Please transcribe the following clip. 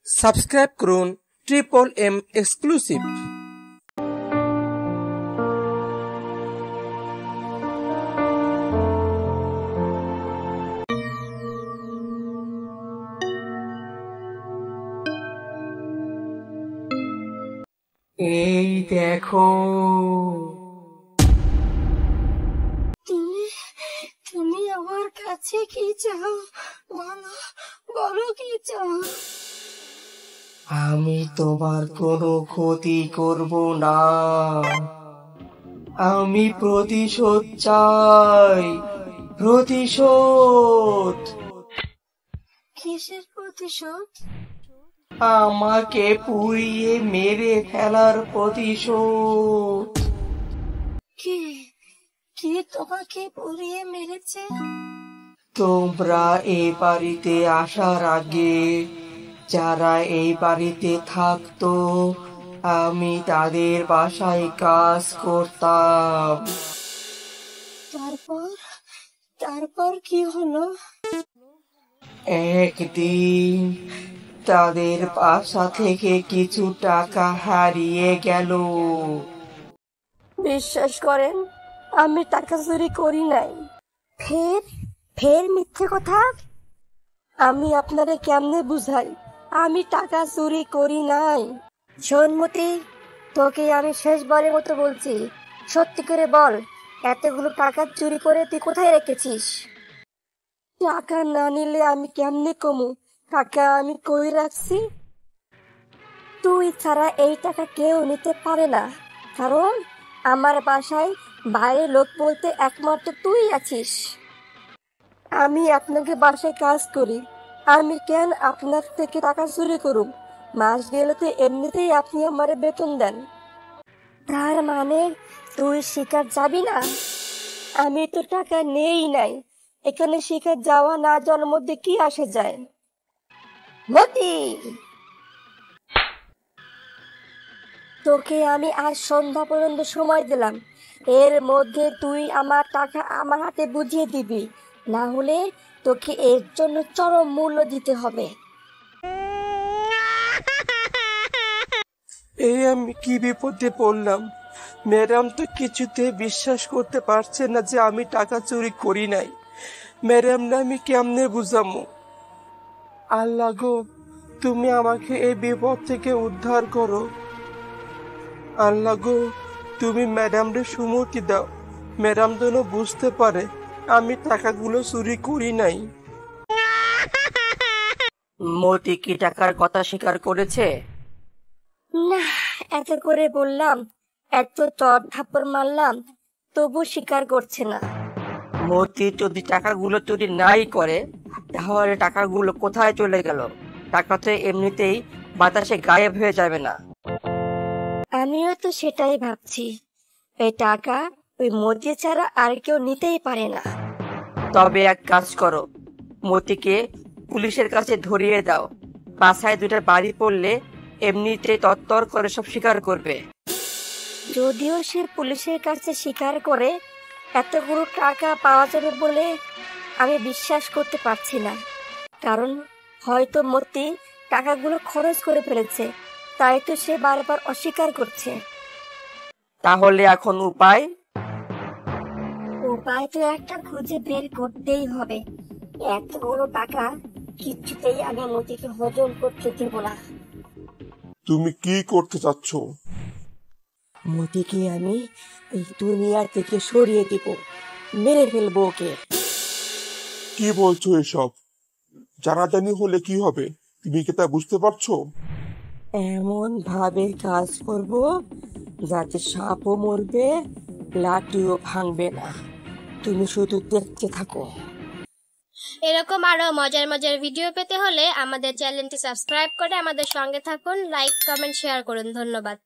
Subscribe করুন triple M exclusive. এই দেখো, তুমি আমার কাছে কি চাও? বলো বলো কি চাও? আমি তোমার কোনো ক্ষতি করব না। আমি প্রতিশোধ চাই, প্রতিশোধ। কিসের প্রতিশোধ? আমাকে পুড়িয়ে মেরে ফেলার প্রতিশোধ। কে কে তোমাকে পুড়িয়ে মেরেছে? তোমরা এই বাড়িতে আসার আগে যারা এই বাড়িতে থাকতো, আমি তাদের বাসায় কাজ করতাম। তারপর তারপর কি হলো? একদিন তাদের বাসা থেকে কিছু টাকা হারিয়ে গেল। বিশ্বাস করেন, আমি টাকা চুরি করি নাই। ফের ফের মিথ্যে কথা। আমি আপনারে কেমনে বুঝাই আমি টাকা চুরি করি নাই? সন্মতি, তোকে আমি শেষবারের মতো বলছি, সত্যি করে বল, এতগুলো টাকা চুরি করে তুই কোথায় রেখেছিস? টাকা না নিলে আমি কেমনে কমু টাকা আমি কই রাখছি? তুই ছাড়া এই টাকা কেউ নিতে পারে না, কারণ আমার বাসায় বাইরে লোক বলতে একমাত্র তুই আছিস। আমি আপনাকে বাসায় কাজ করি, আমি কেন আপনার থেকে টাকা চুরি করুম? মাস গেলে তো এমনিতেই আপনি আমারে বেতন দেন। তার মানে তুই শিকার যাবি না? আমি তো টাকা নেই নাই, এখানে শিকার যাওয়া না যাওয়ার মধ্যে কি আসে যায়? মতি, তোকে আমি আজ সন্ধ্যা পর্যন্ত সময় দিলাম, এর মধ্যে তুই আমার টাকা আমার হাতে বুঝিয়ে দিবি, না হলে তোকে এর জন্য চরম মূল্য দিতে হবে। এই আমি কি বিপদে পড়লাম! ম্যাডাম তো কিছুতে বিশ্বাস করতে পারছে না যে আমি টাকা চুরি করি নাই। ম্যাডাম না আমি কেমনে বুঝামো? আল্লাহ গো, তুমি আমাকে এই বিপদ থেকে উদ্ধার করো। আল্লাহ গো, তুমি ম্যাডামরে সুমতি দাও, ম্যাডাম যেন বুঝতে পারে আমি টাকাগুলো চুরি করি নাই। মতি কি টাকার কথা স্বীকার করেছে? না, এত করে বললাম, এত চট থাপ্পড় মারলাম, তবু স্বীকার করছে না। মতি যদি টাকাগুলো চুরি নাই করে, তাহলে টাকাগুলো কোথায় চলে গেল? টাকা তো এমনিতেই বাতাসে গায়েব হয়ে যাবে না? আমিও তো সেটাই ভাবছি। এই টাকা ওই মতি ছাড়া আর কেউ নিতেই পারে না। তবে এক কাজ করো, মতিকে পুলিশের কাছে ধরিয়ে দাও। বাসায় দুটা বাড়ি পড়লে এমনিতে তত্তর করে সব স্বীকার করবে। যদিও সে পুলিশের কাছে স্বীকার করে, এতগুলো টাকা পাওয়া যাবে বলে আমি বিশ্বাস করতে পারছি না। কারণ হয়তো মতি টাকাগুলো খরচ করে ফেলেছে, তাই তো সে বারবার অস্বীকার করছে। তাহলে এখন উপায়? উপায় তো একটা খুঁজে বের করতেই হবে। এতগুলো টাকা কিছুতেই আমি মতিকে হজম করতে দিব না। তুমি কি করতে চাচ্ছ? মতিকে আমি এই দুনিয়া থেকে সরিয়ে দিব, মেরে ফেলবো ওকে। কি বলছো এসব? জানাজানি হলে কি হবে, তুমি কি তা বুঝতে পারছো? এমন ভাবে কাজ করব যাতে সাপও মরবে, লাঠিও ভাঙবে না। তুমি শুধু দেখতে থাকো। এরকম আরো মজার মজার ভিডিও পেতে হলে আমাদের চ্যানেলটি সাবস্ক্রাইব করে আমাদের সঙ্গে থাকুন। লাইক, কমেন্ট, শেয়ার করুন। ধন্যবাদ।